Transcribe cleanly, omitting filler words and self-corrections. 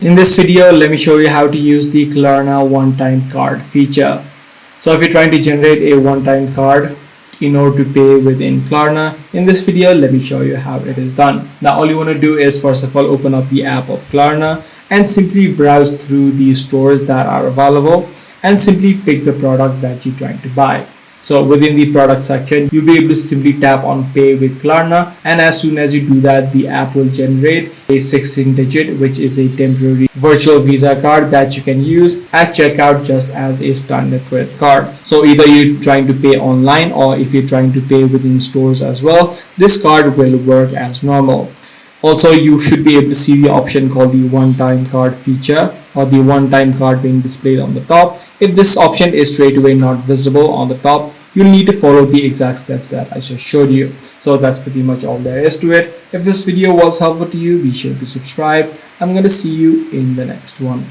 In this video, let me show you how to use the Klarna one-time card feature. So if you're trying to generate a one-time card in order to pay within Klarna, in this video, let me show you how it is done. Now, all you want to do is first of all, open up the app of Klarna and simply browse through the stores that are available and simply pick the product that you're trying to buy. So within the product section, you'll be able to simply tap on pay with Klarna, and as soon as you do that, the app will generate a 16-digit, which is a temporary virtual Visa card that you can use at checkout just as a standard credit card. So either you're trying to pay online or if you're trying to pay within stores as well, this card will work as normal. Also, you should be able to see the option called the one-time card feature or the one-time card being displayed on the top. If this option is straight away not visible on the top, you'll need to follow the exact steps that I just showed you. So that's pretty much all there is to it. If this video was helpful to you, be sure to subscribe. I'm going to see you in the next one.